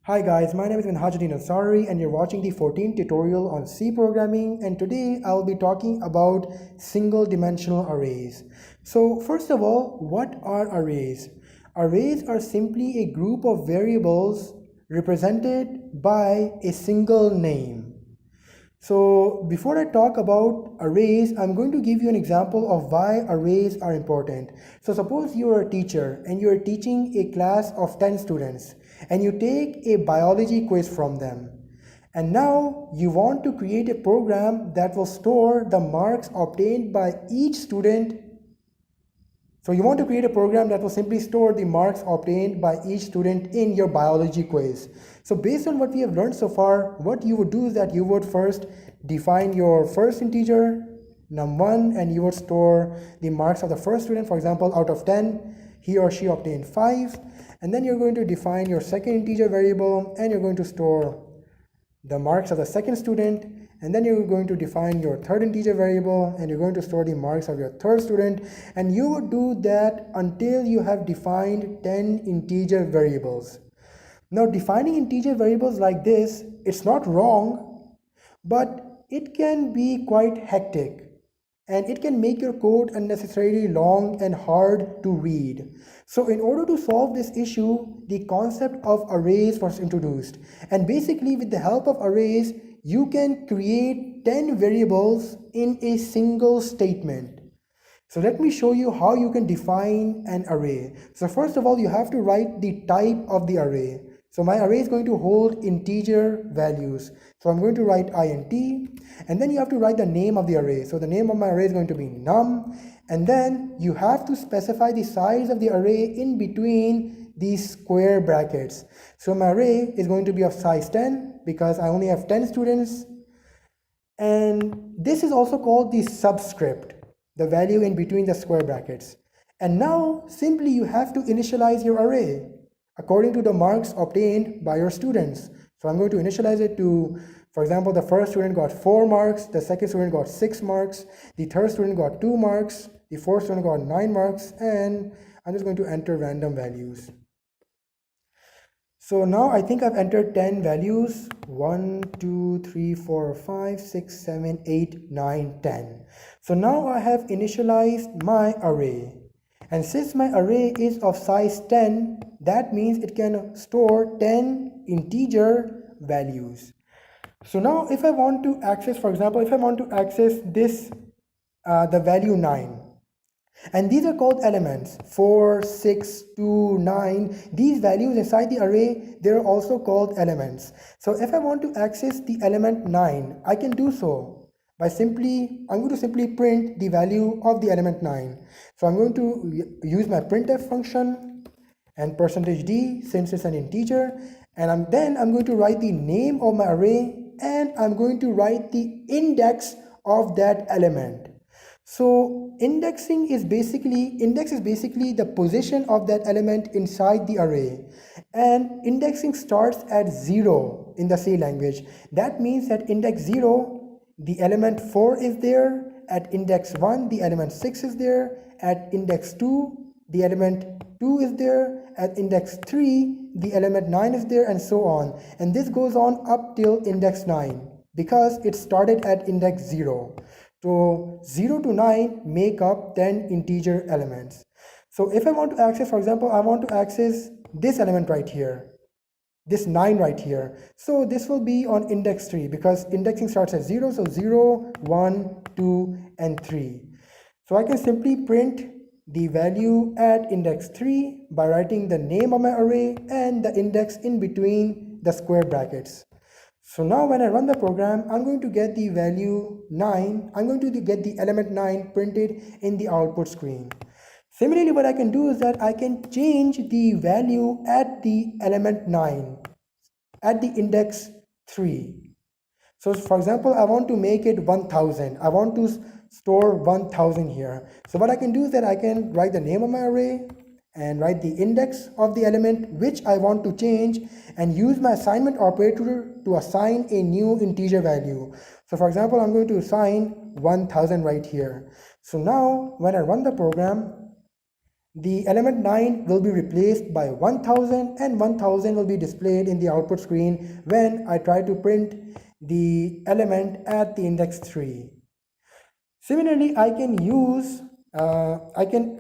Hi guys, my name is Minhajuddin Ansari and you're watching the 14th tutorial on C programming, and today I'll be talking about single dimensional arrays. So first of all, what are arrays? Arrays are simply a group of variables represented by a single name. So before I talk about arrays, I'm going to give you an example of why arrays are important. So suppose you are a teacher and you are teaching a class of 10 students and you take a biology quiz from them. And now you want to create a program that will store the marks obtained by each student. So you want to create a program that will simply store the marks obtained by each student in your biology quiz. So based on what we have learned so far, what you would do is that you would first define your first integer, num1, and you would store the marks of the first student. For example, out of 10, he or she obtained 5. And then you're going to define your second integer variable, and you're going to store the marks of the second student, and then you're going to define your third integer variable and you're going to store the marks of your third student, and you would do that until you have defined 10 integer variables. Now defining integer variables like this, it's not wrong, but it can be quite hectic and it can make your code unnecessarily long and hard to read. So in order to solve this issue, the concept of arrays was introduced. And basically with the help of arrays, you can create 10 variables in a single statement. So let me show you how you can define an array. So first of all, you have to write the type of the array. So my array is going to hold integer values. So I'm going to write int, and then you have to write the name of the array. So the name of my array is going to be num, and then you have to specify the size of the array in between these square brackets. So my array is going to be of size 10 because I only have 10 students, and this is also called the subscript, the value in between the square brackets. And now simply you have to initialize your array according to the marks obtained by your students. So I'm going to initialize it to, for example, the first student got 4 marks, the second student got 6 marks, the third student got 2 marks, the fourth student got 9 marks, and I'm just going to enter random values. So now I think I've entered 10 values, 1, 2, 3, 4, 5, 6, 7, 8, 9, 10. So now I have initialized my array. And since my array is of size 10, that means it can store 10 integer values. So now if I want to access, for example, if I want to access this, the value 9, and these are called elements, 4, 6, 2, 9. These values inside the array, they're also called elements. So if I want to access the element 9, I can do so by I'm going to simply print the value of the element 9. So I'm going to use my printf function and %d since it's an integer, and then I'm going to write the name of my array, and I'm going to write the index of that element. So index is basically the position of that element inside the array, and indexing starts at 0 in the C language. That means at index 0, the element 4 is there, at index 1 the element 6 is there, at index 2 the element 2 is there, at index 3 the element 9 is there, and so on. And this goes on up till index 9 because it started at index 0. So 0 to 9 make up 10 integer elements. So if I want to access, for example, I want to access this element right here, this 9 right here. So this will be on index 3 because indexing starts at 0. So 0, 1, 2, and 3. So I can simply print the value at index 3 by writing the name of my array and the index in between the square brackets. So now when I run the program, I'm going to get the value 9. I'm going to get the element 9 printed in the output screen. Similarly, what I can do is that I can change the value at the element 9, at the index 3. So for example, I want to make it 1000. I want to store 1000 here. So what I can do is that I can write the name of my array and write the index of the element which I want to change, and use my assignment operator to assign a new integer value. So for example, I'm going to assign 1000 right here. So now when I run the program, the element 9 will be replaced by 1000, and 1000 will be displayed in the output screen when I try to print the element at the index 3. Similarly, I can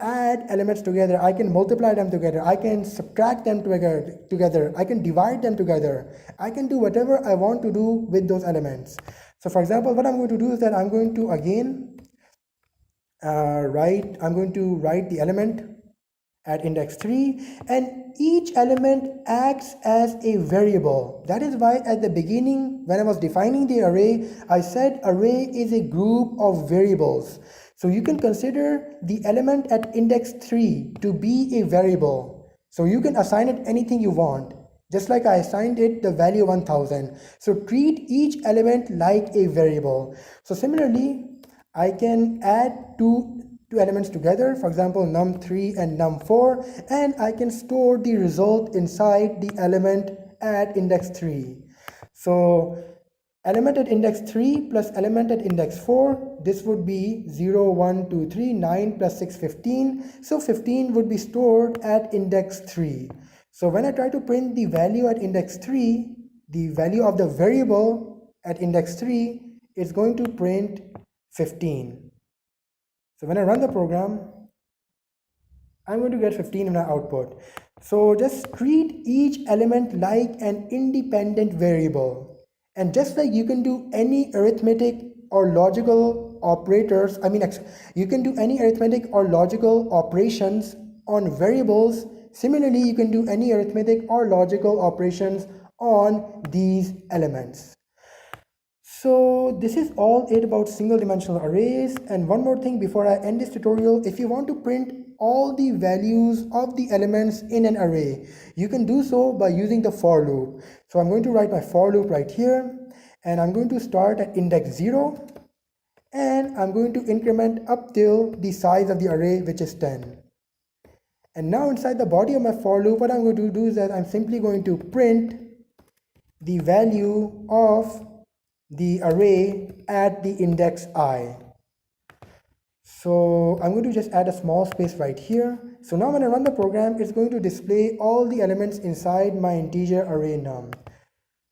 add elements together, I can multiply them together, I can subtract them together, I can divide them together, I can do whatever I want to do with those elements. So for example, what I'm going to do is that I'm going to again write the element at index 3, and each element acts as a variable. That is why at the beginning, when I was defining the array, I said array is a group of variables. So you can consider the element at index 3 to be a variable. So you can assign it anything you want, just like I assigned it the value 1000. So treat each element like a variable. So similarly, I can add two elements together, for example num3 and num4, and I can store the result inside the element at index 3. So element at index 3 plus element at index 4, this would be 0, 1, 2, 3, 9 plus 6, 15. So 15 would be stored at index 3. So when I try to print the value at index 3, the value of the variable at index 3 is going to print 15. So when I run the program, I'm going to get 15 in my output. So just treat each element like an independent variable. And just like you can do any arithmetic or logical operators, you can do any arithmetic or logical operations on variables, similarly you can do any arithmetic or logical operations on these elements. So this is all it about single dimensional arrays. And one more thing before I end this tutorial, if you want to print all the values of the elements in an array, you can do so by using the for loop. So I'm going to write my for loop right here, and I'm going to start at index 0, and I'm going to increment up till the size of the array, which is 10. And now inside the body of my for loop, what I'm going to do is that I'm simply going to print the value of the array at the index I. So I'm going to just add a small space right here. So now when I run the program, it's going to display all the elements inside my integer array num.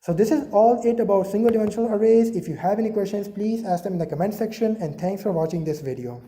So this is all it about single dimensional arrays. If you have any questions, please ask them in the comment section, and thanks for watching this video.